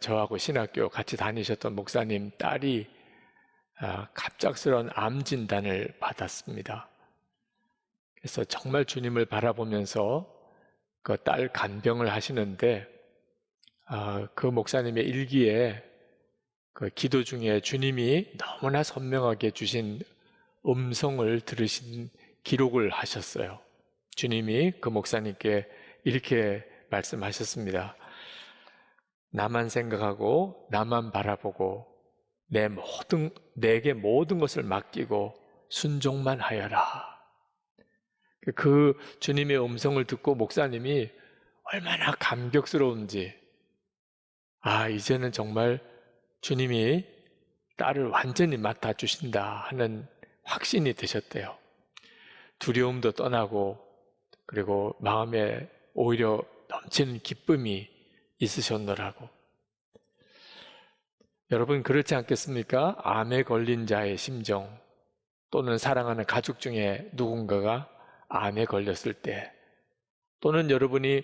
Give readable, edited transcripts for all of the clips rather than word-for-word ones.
저하고 신학교 같이 다니셨던 목사님 딸이 갑작스러운 암 진단을 받았습니다. 그래서 정말 주님을 바라보면서 그 딸 간병을 하시는데 그 목사님의 일기에 그 기도 중에 주님이 너무나 선명하게 주신 음성을 들으신 기록을 하셨어요. 주님이 그 목사님께 이렇게 말씀하셨습니다. 나만 생각하고 나만 바라보고 내게 모든 것을 맡기고 순종만 하여라. 그 주님의 음성을 듣고 목사님이 얼마나 감격스러운지, 이제는 정말 주님이 딸을 완전히 맡아주신다 하는 확신이 드셨대요. 두려움도 떠나고, 그리고 마음에 오히려 넘치는 기쁨이 있으셨노라고. 여러분 그렇지 않겠습니까? 암에 걸린 자의 심정, 또는 사랑하는 가족 중에 누군가가 암에 걸렸을 때, 또는 여러분이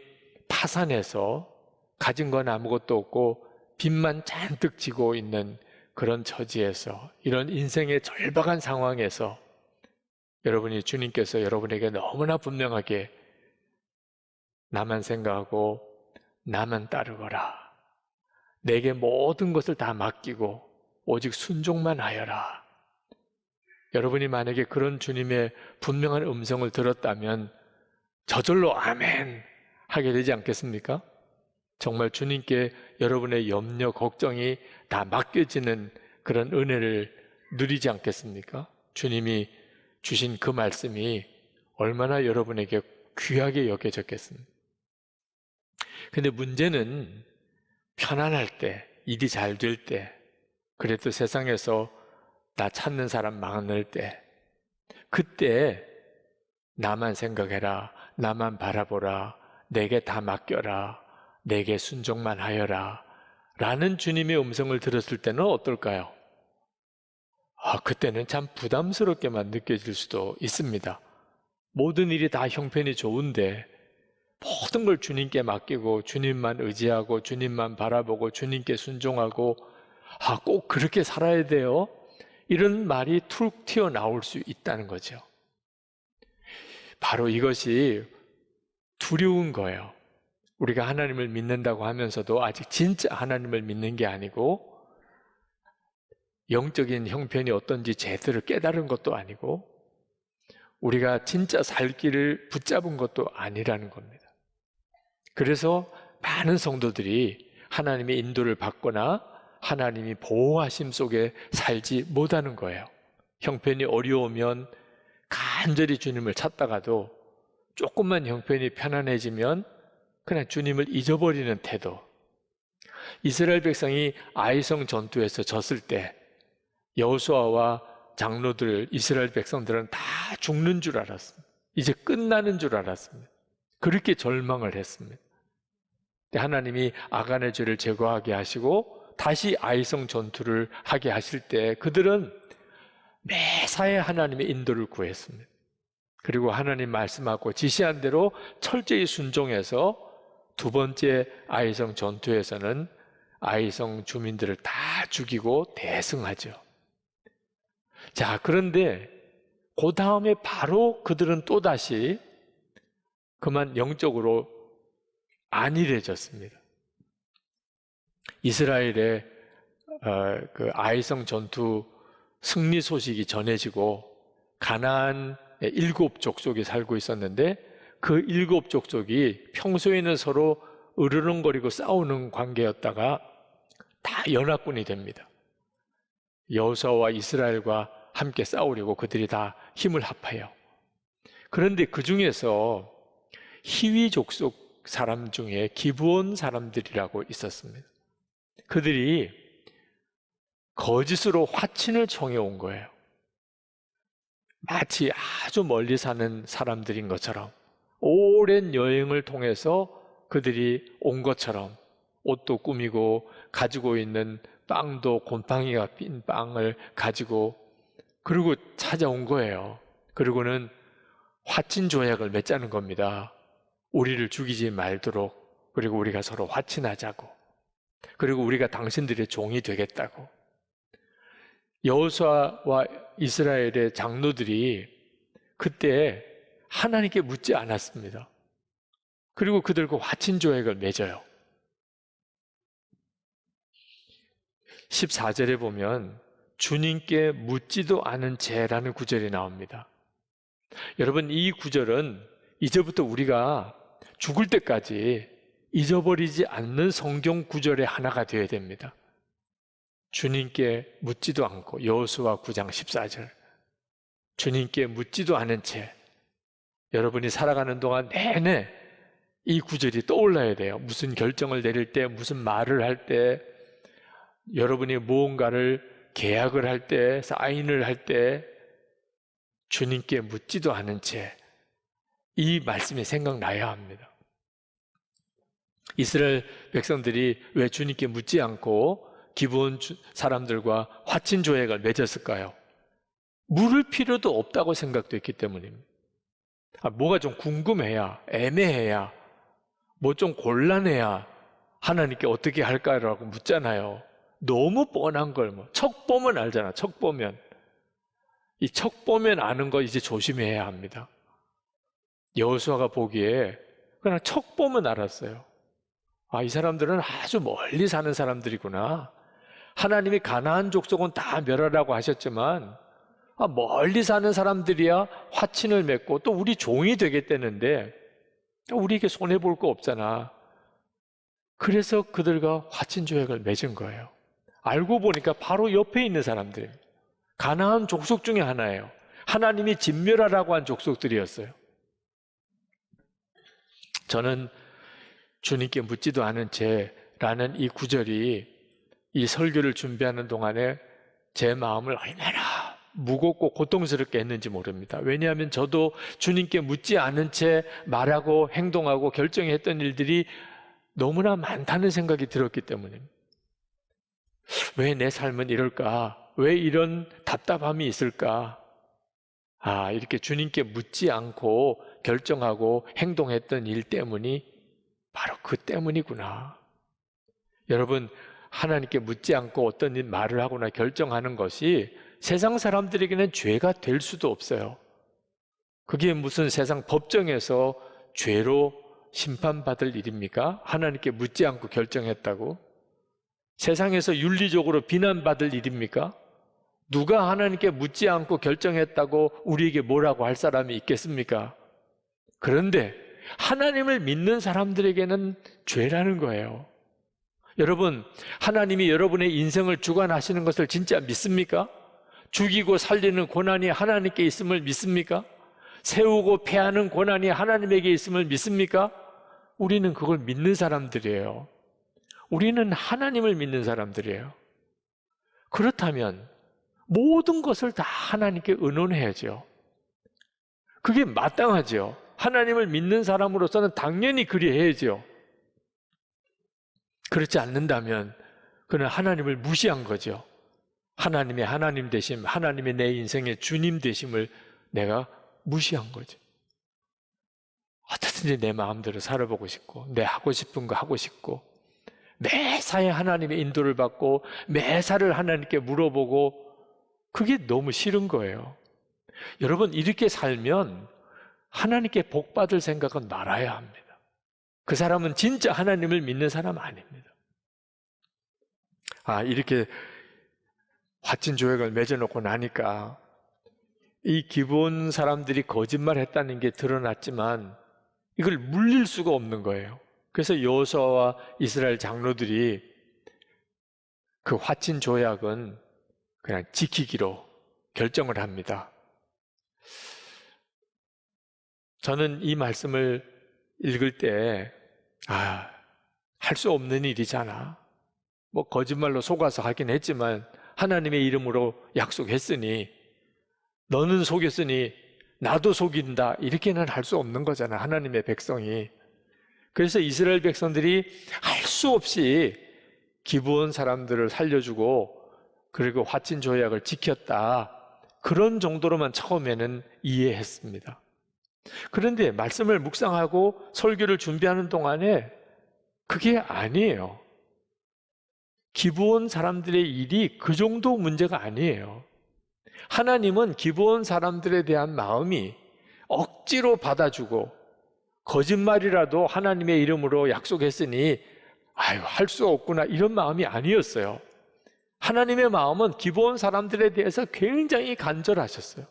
파산해서 가진 건 아무것도 없고 빚만 잔뜩 지고 있는 그런 처지에서, 이런 인생의 절박한 상황에서 여러분이 주님께서 여러분에게 너무나 분명하게 나만 생각하고 나만 따르거라, 내게 모든 것을 다 맡기고 오직 순종만 하여라. 여러분이 만약에 그런 주님의 분명한 음성을 들었다면 저절로 아멘 하게 되지 않겠습니까? 정말 주님께 여러분의 염려, 걱정이 다 맡겨지는 그런 은혜를 누리지 않겠습니까? 주님이 주신 그 말씀이 얼마나 여러분에게 귀하게 여겨졌겠습니까? 근데 문제는 편안할 때, 일이 잘 될 때, 그래도 세상에서 나 찾는 사람 많을 때, 그때 나만 생각해라, 나만 바라보라, 내게 다 맡겨라, 내게 순종만 하여라 라는 주님의 음성을 들었을 때는 어떨까요? 그때는 참 부담스럽게만 느껴질 수도 있습니다. 모든 일이 다 형편이 좋은데 모든 걸 주님께 맡기고 주님만 의지하고 주님만 바라보고 주님께 순종하고 꼭 그렇게 살아야 돼요? 이런 말이 툭 튀어나올 수 있다는 거죠. 바로 이것이 두려운 거예요. 우리가 하나님을 믿는다고 하면서도 아직 진짜 하나님을 믿는 게 아니고, 영적인 형편이 어떤지 제대로 깨달은 것도 아니고, 우리가 진짜 살 길을 붙잡은 것도 아니라는 겁니다. 그래서 많은 성도들이 하나님의 인도를 받거나 하나님이 보호하심 속에 살지 못하는 거예요. 형편이 어려우면 간절히 주님을 찾다가도 조금만 형편이 편안해지면 그냥 주님을 잊어버리는 태도. 이스라엘 백성이 아이성 전투에서 졌을 때 여호수아와 장로들, 이스라엘 백성들은 다 죽는 줄 알았습니다. 이제 끝나는 줄 알았습니다. 그렇게 절망을 했습니다. 하나님이 아간의 죄를 제거하게 하시고 다시 아이성 전투를 하게 하실 때 그들은 매사에 하나님의 인도를 구했습니다. 그리고 하나님 말씀하고 지시한 대로 철저히 순종해서 두 번째 아이성 전투에서는 아이성 주민들을 다 죽이고 대승하죠. 자, 그런데 그 다음에 바로 그들은 또다시 그만 영적으로 안일해졌습니다. 이스라엘의 그 아이성 전투 승리 소식이 전해지고 가나안 7 족속이 살고 있었는데 그 7 족속이 평소에는 서로 으르렁거리고 싸우는 관계였다가 다 연합군이 됩니다. 여호수아와 이스라엘과 함께 싸우려고 그들이 다 힘을 합해요. 그런데 그 중에서 히위 족속 사람 중에 기브온 사람들이라고 있었습니다. 그들이 거짓으로 화친을 청해 온 거예요. 마치 아주 멀리 사는 사람들인 것처럼, 오랜 여행을 통해서 그들이 온 것처럼 옷도 꾸미고 가지고 있는 빵도 곰팡이가 핀 빵을 가지고 그리고 찾아온 거예요. 그리고는 화친 조약을 맺자는 겁니다. 우리를 죽이지 말도록, 그리고 우리가 서로 화친하자고. 그리고 우리가 당신들의 종이 되겠다고. 여호수아와 이스라엘의 장로들이 그때 하나님께 묻지 않았습니다. 그리고 그들과 화친 조약을 맺어요. 14절에 보면 주님께 묻지도 않은 죄라는 구절이 나옵니다. 여러분, 이 구절은 이제부터 우리가 죽을 때까지 잊어버리지 않는 성경 구절의 하나가 되어야 됩니다. 주님께 묻지도 않고, 여호수아 9장 14절, 주님께 묻지도 않은 채. 여러분이 살아가는 동안 내내 이 구절이 떠올라야 돼요. 무슨 결정을 내릴 때, 무슨 말을 할 때, 여러분이 무언가를 계약을 할 때, 사인을 할 때 주님께 묻지도 않은 채 이 말씀이 생각나야 합니다. 이스라엘 백성들이 왜 주님께 묻지 않고 기브온 사람들과 화친 조약을 맺었을까요? 물을 필요도 없다고 생각됐기 때문입니다. 뭐가 좀 궁금해야, 애매해야, 뭐 좀 곤란해야 하나님께 어떻게 할까라고 묻잖아요. 너무 뻔한 걸 척 보면 알잖아. 척 보면. 이 척 보면 아는 거 이제 조심해야 합니다. 여호수아가 보기에 그냥 척 보면 알았어요. 이 사람들은 아주 멀리 사는 사람들이구나. 하나님이 가나안 족속은 다 멸하라고 하셨지만 멀리 사는 사람들이야 화친을 맺고 또 우리 종이 되겠다는데 우리에게 손해볼 거 없잖아. 그래서 그들과 화친 조약을 맺은 거예요. 알고 보니까 바로 옆에 있는 사람들이에요. 가나안 족속 중에 하나예요. 하나님이 진멸하라고 한 족속들이었어요. 저는 주님께 묻지도 않은 채라는 이 구절이 이 설교를 준비하는 동안에 제 마음을 얼마나 무겁고 고통스럽게 했는지 모릅니다. 왜냐하면 저도 주님께 묻지 않은 채 말하고 행동하고 결정했던 일들이 너무나 많다는 생각이 들었기 때문입니다. 왜 내 삶은 이럴까? 왜 이런 답답함이 있을까? 이렇게 주님께 묻지 않고 결정하고 행동했던 일 때문이 바로 그 때문이구나. 여러분, 하나님께 묻지 않고 어떤 말을 하거나 결정하는 것이 세상 사람들에게는 죄가 될 수도 없어요. 그게 무슨 세상 법정에서 죄로 심판받을 일입니까? 하나님께 묻지 않고 결정했다고? 세상에서 윤리적으로 비난받을 일입니까? 누가 하나님께 묻지 않고 결정했다고 우리에게 뭐라고 할 사람이 있겠습니까? 그런데 하나님을 믿는 사람들에게는 죄라는 거예요. 여러분, 하나님이 여러분의 인생을 주관하시는 것을 진짜 믿습니까? 죽이고 살리는 권한이 하나님께 있음을 믿습니까? 세우고 패하는 권한이 하나님에게 있음을 믿습니까? 우리는 그걸 믿는 사람들이에요. 우리는 하나님을 믿는 사람들이에요. 그렇다면 모든 것을 다 하나님께 의논해야죠. 그게 마땅하죠. 하나님을 믿는 사람으로서는 당연히 그리해야죠. 그렇지 않는다면 그는 하나님을 무시한 거죠. 하나님의 하나님 되심, 하나님의 내 인생의 주님 되심을 내가 무시한 거죠. 어떻든지 내 마음대로 살아보고 싶고 내 하고 싶은 거 하고 싶고 매사에 하나님의 인도를 받고 매사를 하나님께 물어보고 그게 너무 싫은 거예요. 여러분, 이렇게 살면 하나님께 복 받을 생각은 말아야 합니다. 그 사람은 진짜 하나님을 믿는 사람 아닙니다. 이렇게 화친 조약을 맺어놓고 나니까 이 기브온 사람들이 거짓말했다는 게 드러났지만 이걸 물릴 수가 없는 거예요. 그래서 여호수아와 이스라엘 장로들이 그 화친 조약은 그냥 지키기로 결정을 합니다. 저는 이 말씀을 읽을 때 할 수 없는 일이잖아. 거짓말로 속아서 하긴 했지만 하나님의 이름으로 약속했으니 너는 속였으니 나도 속인다. 이렇게는 할 수 없는 거잖아, 하나님의 백성이. 그래서 이스라엘 백성들이 할 수 없이 기브온 사람들을 살려주고 그리고 화친 조약을 지켰다. 그런 정도로만 처음에는 이해했습니다. 그런데 말씀을 묵상하고 설교를 준비하는 동안에 그게 아니에요. 기브온 사람들의 일이 그 정도 문제가 아니에요. 하나님은 기브온 사람들에 대한 마음이 억지로 받아주고 거짓말이라도 하나님의 이름으로 약속했으니 아유, 할 수 없구나 이런 마음이 아니었어요. 하나님의 마음은 기브온 사람들에 대해서 굉장히 간절하셨어요.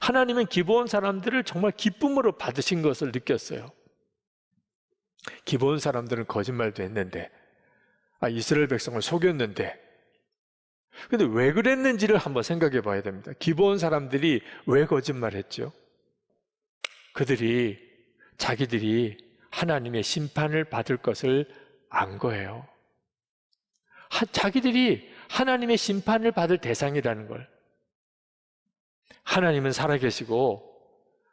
하나님은 기브온 사람들을 정말 기쁨으로 받으신 것을 느꼈어요. 기브온 사람들은 거짓말도 했는데, 이스라엘 백성을 속였는데, 근데 왜 그랬는지를 한번 생각해 봐야 됩니다. 기브온 사람들이 왜 거짓말했죠? 그들이 자기들이 하나님의 심판을 받을 것을 안 거예요. 자기들이 하나님의 심판을 받을 대상이라는 걸. 하나님은 살아계시고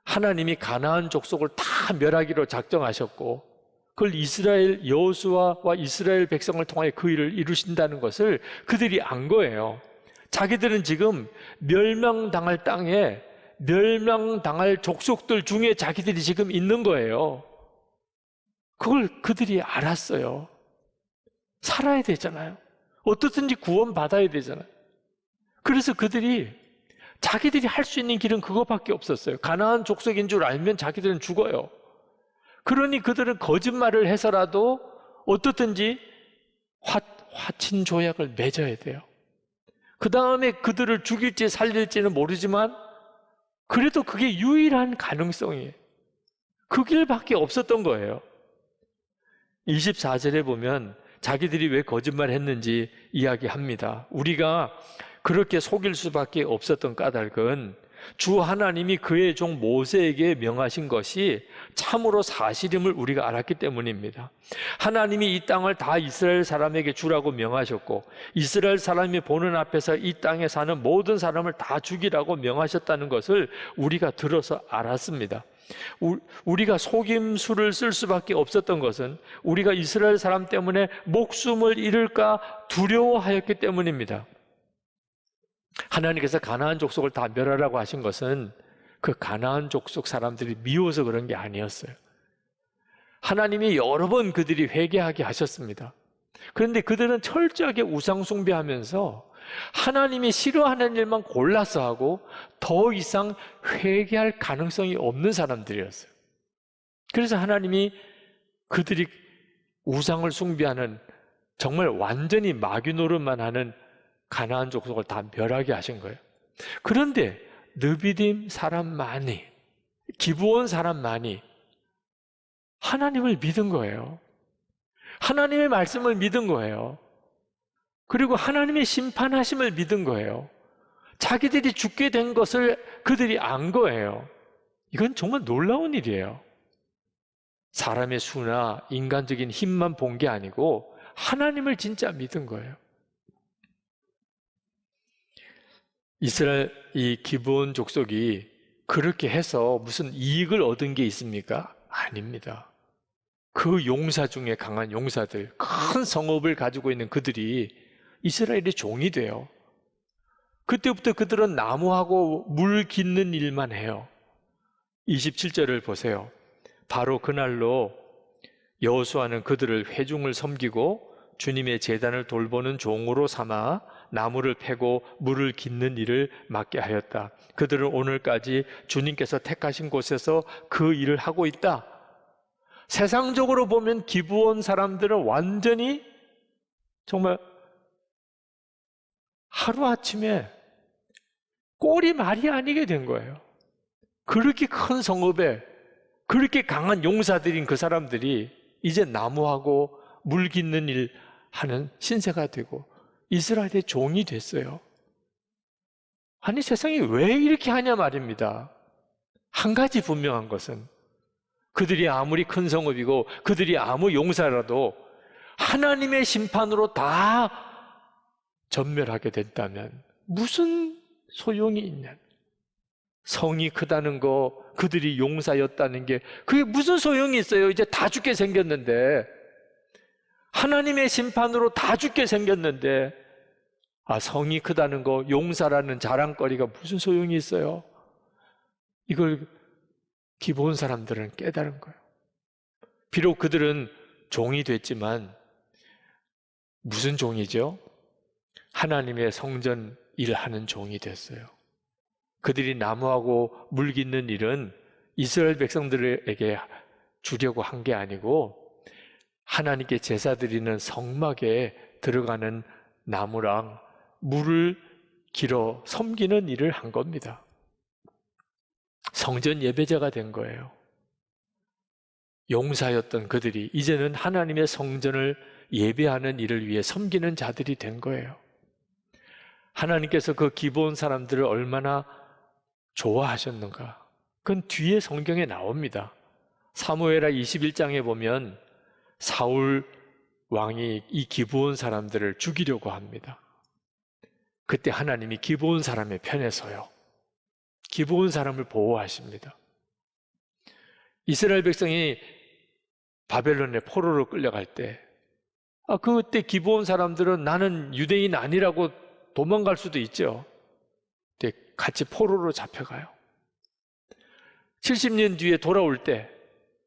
하나님이 가나안 족속을 다 멸하기로 작정하셨고 그걸 이스라엘 여호수아와 이스라엘 백성을 통해 그 일을 이루신다는 것을 그들이 안 거예요. 자기들은 지금 멸망당할 땅에 멸망당할 족속들 중에 자기들이 지금 있는 거예요. 그걸 그들이 알았어요. 살아야 되잖아요. 어떻든지 구원받아야 되잖아요. 그래서 그들이 자기들이 할 수 있는 길은 그거밖에 없었어요. 가나안 족속인 줄 알면 자기들은 죽어요. 그러니 그들은 거짓말을 해서라도 어떻든지 화친 조약을 맺어야 돼요. 그 다음에 그들을 죽일지 살릴지는 모르지만 그래도 그게 유일한 가능성이에요. 그 길밖에 없었던 거예요. 24절에 보면 자기들이 왜 거짓말했는지 이야기합니다. 우리가 그렇게 속일 수밖에 없었던 까닭은 주 하나님이 그의 종 모세에게 명하신 것이 참으로 사실임을 우리가 알았기 때문입니다. 하나님이 이 땅을 다 이스라엘 사람에게 주라고 명하셨고 이스라엘 사람이 보는 앞에서 이 땅에 사는 모든 사람을 다 죽이라고 명하셨다는 것을 우리가 들어서 알았습니다. 우리가 속임수를 쓸 수밖에 없었던 것은 우리가 이스라엘 사람 때문에 목숨을 잃을까 두려워하였기 때문입니다. 하나님께서 가나안 족속을 다 멸하라고 하신 것은 그 가나안 족속 사람들이 미워서 그런 게 아니었어요. 하나님이 여러 번 그들이 회개하게 하셨습니다. 그런데 그들은 철저하게 우상 숭배하면서 하나님이 싫어하는 일만 골라서 하고 더 이상 회개할 가능성이 없는 사람들이었어요. 그래서 하나님이 그들이 우상을 숭배하는 정말 완전히 마귀 노릇만 하는 가나안 족속을 다 멸하게 하신 거예요. 그런데 느비딤 사람만이, 기브온 사람만이 하나님을 믿은 거예요. 하나님의 말씀을 믿은 거예요. 그리고 하나님의 심판하심을 믿은 거예요. 자기들이 죽게 된 것을 그들이 안 거예요. 이건 정말 놀라운 일이에요. 사람의 수나 인간적인 힘만 본 게 아니고 하나님을 진짜 믿은 거예요. 이스라엘 이 기브온 족속이 그렇게 해서 무슨 이익을 얻은 게 있습니까? 아닙니다. 그 용사 중에 강한 용사들, 큰 성읍을 가지고 있는 그들이 이스라엘의 종이 돼요. 그때부터 그들은 나무하고 물 깃는 일만 해요. 27절을 보세요. 바로 그날로 여호수아는 그들을 회중을 섬기고 주님의 제단을 돌보는 종으로 삼아 나무를 패고 물을 깃는 일을 맡게 하였다. 그들은 오늘까지 주님께서 택하신 곳에서 그 일을 하고 있다. 세상적으로 보면 기브온 사람들은 완전히 정말 하루아침에 꼴이 말이 아니게 된 거예요. 그렇게 큰 성읍에 그렇게 강한 용사들인 그 사람들이 이제 나무하고 물 깃는 일 하는 신세가 되고 이스라엘의 종이 됐어요. 아니 세상이 왜 이렇게 하냐 말입니다. 한 가지 분명한 것은 그들이 아무리 큰 성읍이고 그들이 아무 용사라도 하나님의 심판으로 다 전멸하게 됐다면 무슨 소용이 있냐. 성이 크다는 거, 그들이 용사였다는 게 그게 무슨 소용이 있어요. 이제 다 죽게 생겼는데, 하나님의 심판으로 다 죽게 생겼는데, 성이 크다는 거, 용사라는 자랑거리가 무슨 소용이 있어요. 이걸 기브온 사람들은 깨달은 거예요. 비록 그들은 종이 됐지만 무슨 종이죠? 하나님의 성전 일하는 종이 됐어요. 그들이 나무하고 물 깃는 일은 이스라엘 백성들에게 주려고 한 게 아니고 하나님께 제사 드리는 성막에 들어가는 나무랑 물을 길어 섬기는 일을 한 겁니다. 성전 예배자가 된 거예요. 용사였던 그들이 이제는 하나님의 성전을 예배하는 일을 위해 섬기는 자들이 된 거예요. 하나님께서 그 기브온 사람들을 얼마나 좋아하셨는가? 그건 뒤에 성경에 나옵니다. 사무엘하 21장에 보면 사울 왕이 이 기브온 사람들을 죽이려고 합니다. 그때 하나님이 기브온 사람의 편에 서요. 기브온 사람을 보호하십니다. 이스라엘 백성이 바벨론의 포로로 끌려갈 때 그때 기브온 사람들은 나는 유대인 아니라고 도망갈 수도 있죠. 근데 같이 포로로 잡혀가요. 70년 뒤에 돌아올 때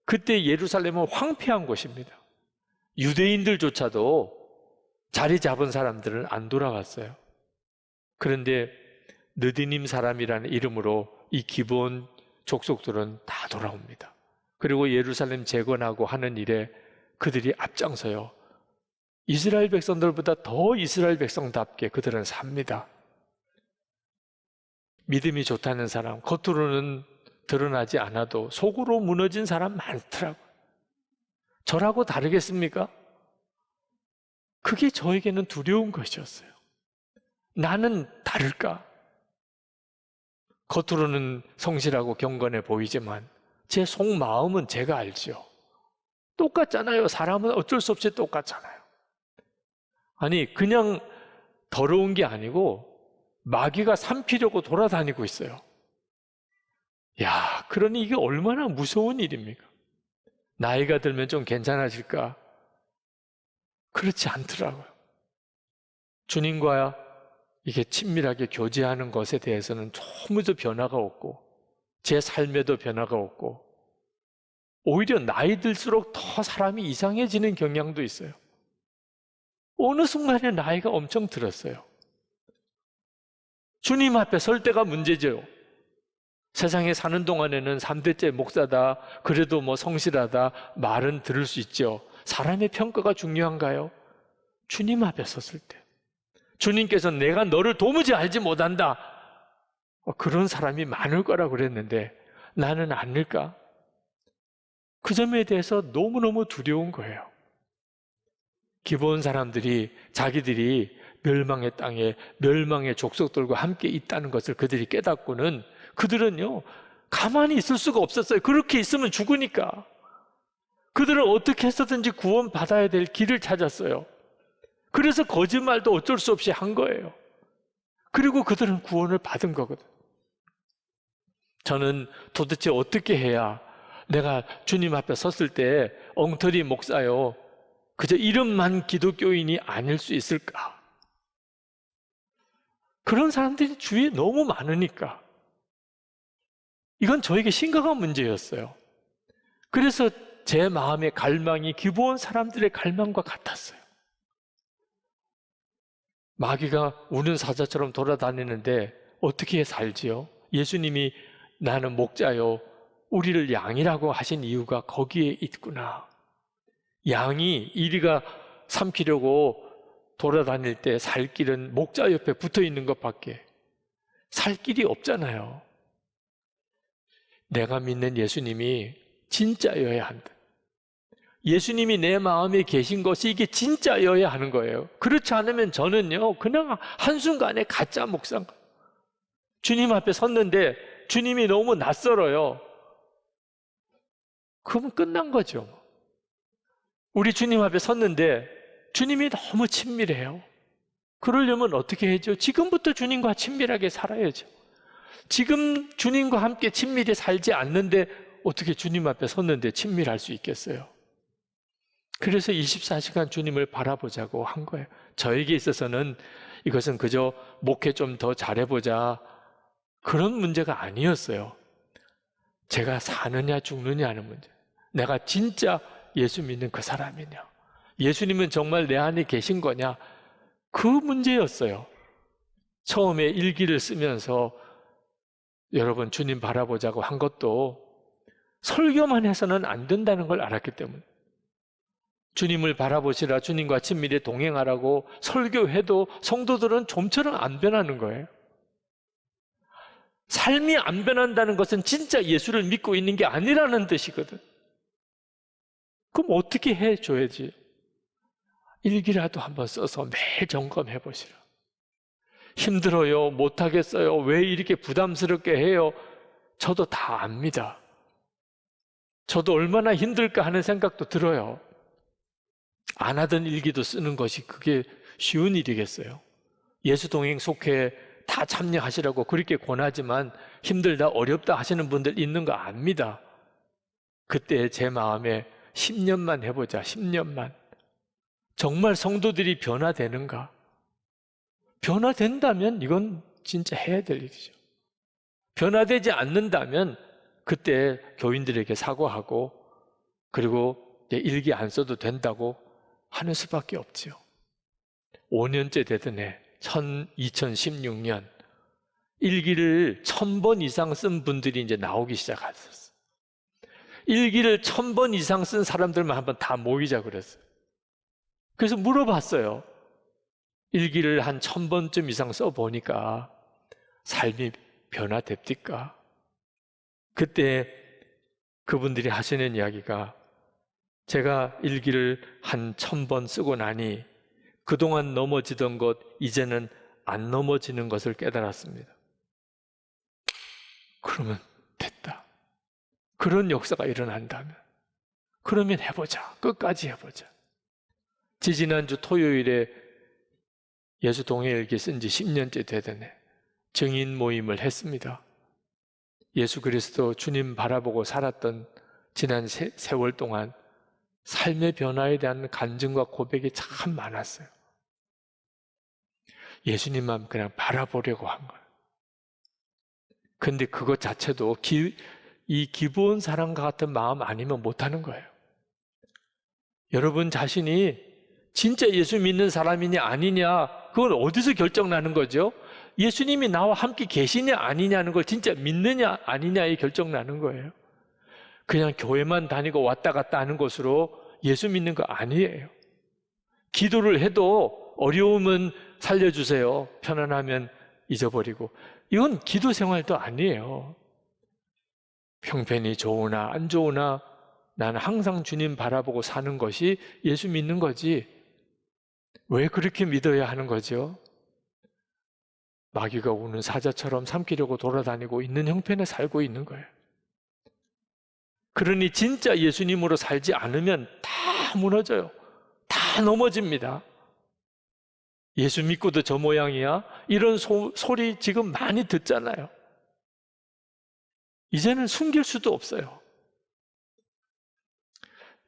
그때 예루살렘은 황폐한 곳입니다. 유대인들조차도 자리 잡은 사람들은 안 돌아갔어요. 그런데 느디님 사람이라는 이름으로 이 기브온 족속들은 다 돌아옵니다. 그리고 예루살렘 재건하고 하는 일에 그들이 앞장서요. 이스라엘 백성들보다 더 이스라엘 백성답게 그들은 삽니다. 믿음이 좋다는 사람, 겉으로는 드러나지 않아도 속으로 무너진 사람 많더라고요. 저라고 다르겠습니까? 그게 저에게는 두려운 것이었어요. 나는 다를까? 겉으로는 성실하고 경건해 보이지만 제 속마음은 제가 알죠. 똑같잖아요. 사람은 어쩔 수 없이 똑같잖아요. 아니, 그냥 더러운 게 아니고 마귀가 삼키려고 돌아다니고 있어요. 야, 그러니 이게 얼마나 무서운 일입니까? 나이가 들면 좀 괜찮아질까? 그렇지 않더라고요. 주님과 이게 친밀하게 교제하는 것에 대해서는 조금도 변화가 없고 제 삶에도 변화가 없고 오히려 나이 들수록 더 사람이 이상해지는 경향도 있어요. 어느 순간에 나이가 엄청 들었어요. 주님 앞에 설 때가 문제죠. 세상에 사는 동안에는 3대째 목사다, 그래도 뭐 성실하다 말은 들을 수 있죠. 사람의 평가가 중요한가요? 주님 앞에 섰을 때 주님께서 내가 너를 도무지 알지 못한다, 그런 사람이 많을 거라고 그랬는데 나는 아닐까? 그 점에 대해서 너무너무 두려운 거예요. 기브온 사람들이 자기들이 멸망의 땅에 멸망의 족속들과 함께 있다는 것을 그들이 깨닫고는 그들은요 가만히 있을 수가 없었어요. 그렇게 있으면 죽으니까. 그들은 어떻게 해서든지 구원받아야 될 길을 찾았어요. 그래서 거짓말도 어쩔 수 없이 한 거예요. 그리고 그들은 구원을 받은 거거든. 저는 도대체 어떻게 해야 내가 주님 앞에 섰을 때 엉터리 목사요, 그저 이름만 기독교인이 아닐 수 있을까? 그런 사람들이 주위에 너무 많으니까 이건 저에게 심각한 문제였어요. 그래서 제 마음의 갈망이 기브온 사람들의 갈망과 같았어요. 마귀가 우는 사자처럼 돌아다니는데 어떻게 살지요? 예수님이 나는 목자요 우리를 양이라고 하신 이유가 거기에 있구나. 양이 이리가 삼키려고 돌아다닐 때 살 길은 목자 옆에 붙어 있는 것밖에 살 길이 없잖아요. 내가 믿는 예수님이 진짜여야 한다. 예수님이 내 마음에 계신 것이 이게 진짜여야 하는 거예요. 그렇지 않으면 저는요 그냥 한순간에 가짜 목사인 거예요. 주님 앞에 섰는데 주님이 너무 낯설어요. 그러면 끝난 거죠. 우리 주님 앞에 섰는데 주님이 너무 친밀해요. 그러려면 어떻게 해야죠? 지금부터 주님과 친밀하게 살아야죠. 지금 주님과 함께 친밀히 살지 않는데 어떻게 주님 앞에 섰는데 친밀할 수 있겠어요? 그래서 24시간 주님을 바라보자고 한 거예요. 저에게 있어서는 이것은 그저 목회 좀 더 잘해보자 그런 문제가 아니었어요. 제가 사느냐 죽느냐 하는 문제. 내가 진짜 예수 믿는 그 사람이냐, 예수님은 정말 내 안에 계신 거냐? 그 문제였어요. 처음에 일기를 쓰면서 여러분 주님 바라보자고 한 것도 설교만 해서는 안 된다는 걸 알았기 때문에, 주님을 바라보시라, 주님과 친밀히 동행하라고 설교해도 성도들은 좀처럼 안 변하는 거예요. 삶이 안 변한다는 것은 진짜 예수를 믿고 있는 게 아니라는 뜻이거든. 그럼 어떻게 해줘야지? 일기라도 한번 써서 매일 점검해 보시라. 힘들어요, 못하겠어요, 왜 이렇게 부담스럽게 해요? 저도 다 압니다. 저도 얼마나 힘들까 하는 생각도 들어요. 안 하던 일기도 쓰는 것이 그게 쉬운 일이겠어요? 예수 동행 속해 다 참여하시라고 그렇게 권하지만 힘들다, 어렵다 하시는 분들 있는 거 압니다. 그때 제 마음에 10년만 해보자, 10년만. 정말 성도들이 변화되는가? 변화된다면 이건 진짜 해야 될 일이죠. 변화되지 않는다면 그때 교인들에게 사과하고, 그리고 일기 안 써도 된다고 하는 수밖에 없지요. 5년째 되던 해 2016년 일기를 1000번 이상 쓴 분들이 이제 나오기 시작했었어요. 일기를 1000번 이상 쓴 사람들만 한번 다 모이자 그랬어요. 그래서 물어봤어요. 일기를 한 1000번쯤 이상 써보니까 삶이 변화됩니까? 그때 그분들이 하시는 이야기가, 제가 일기를 한 1000번 쓰고 나니 그동안 넘어지던 것 이제는 안 넘어지는 것을 깨달았습니다. 그러면 됐다. 그런 역사가 일어난다면 그러면 해보자. 끝까지 해보자. 지지난주 토요일에 예수 동행일기 쓴 지 10년째 되더네 증인 모임을 했습니다. 예수 그리스도 주님 바라보고 살았던 지난 세월 동안 삶의 변화에 대한 간증과 고백이 참 많았어요. 예수님만 그냥 바라보려고 한 거예요. 근데 그것 자체도 이 기본 사랑과 같은 마음 아니면 못하는 거예요. 여러분 자신이 진짜 예수 믿는 사람이냐 아니냐, 그건 어디서 결정나는 거죠? 예수님이 나와 함께 계시냐 아니냐는 걸 진짜 믿느냐 아니냐에 결정나는 거예요. 그냥 교회만 다니고 왔다 갔다 하는 것으로 예수 믿는 거 아니에요. 기도를 해도 어려움은 살려주세요, 편안하면 잊어버리고, 이건 기도 생활도 아니에요. 형편이 좋으나 안 좋으나 나는 항상 주님 바라보고 사는 것이 예수 믿는 거지. 왜 그렇게 믿어야 하는 거죠? 마귀가 우는 사자처럼 삼키려고 돌아다니고 있는 형편에 살고 있는 거예요. 그러니 진짜 예수님으로 살지 않으면 다 무너져요. 다 넘어집니다. 예수 믿고도 저 모양이야? 이런 소리 지금 많이 듣잖아요. 이제는 숨길 수도 없어요.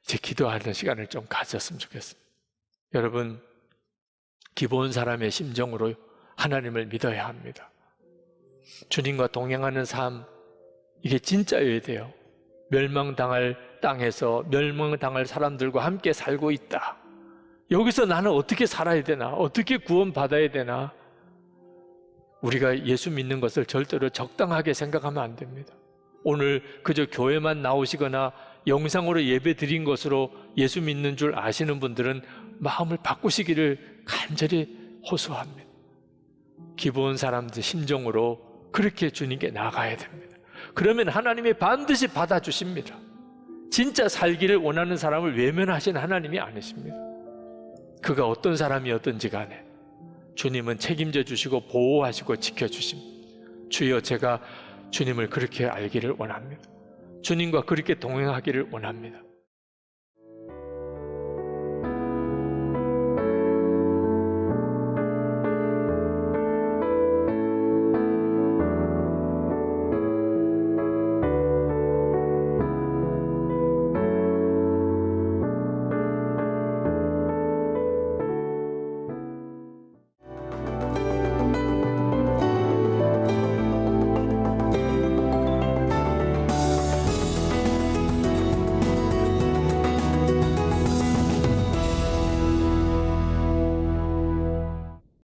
이제 기도하는 시간을 좀 가졌으면 좋겠습니다. 여러분, 기본 사람의 심정으로 하나님을 믿어야 합니다. 주님과 동행하는 삶, 이게 진짜여야 돼요. 멸망당할 땅에서 멸망당할 사람들과 함께 살고 있다. 여기서 나는 어떻게 살아야 되나? 어떻게 구원받아야 되나? 우리가 예수 믿는 것을 절대로 적당하게 생각하면 안 됩니다. 오늘 그저 교회만 나오시거나 영상으로 예배 드린 것으로 예수 믿는 줄 아시는 분들은 마음을 바꾸시기를 간절히 호소합니다. 기본 사람들 심정으로 그렇게 주님께 나가야 됩니다. 그러면 하나님이 반드시 받아주십니다. 진짜 살기를 원하는 사람을 외면하시는 하나님이 아니십니다. 그가 어떤 사람이었든지 간에 주님은 책임져 주시고 보호하시고 지켜주십니다. 주여, 제가 주님을 그렇게 알기를 원합니다. 주님과 그렇게 동행하기를 원합니다.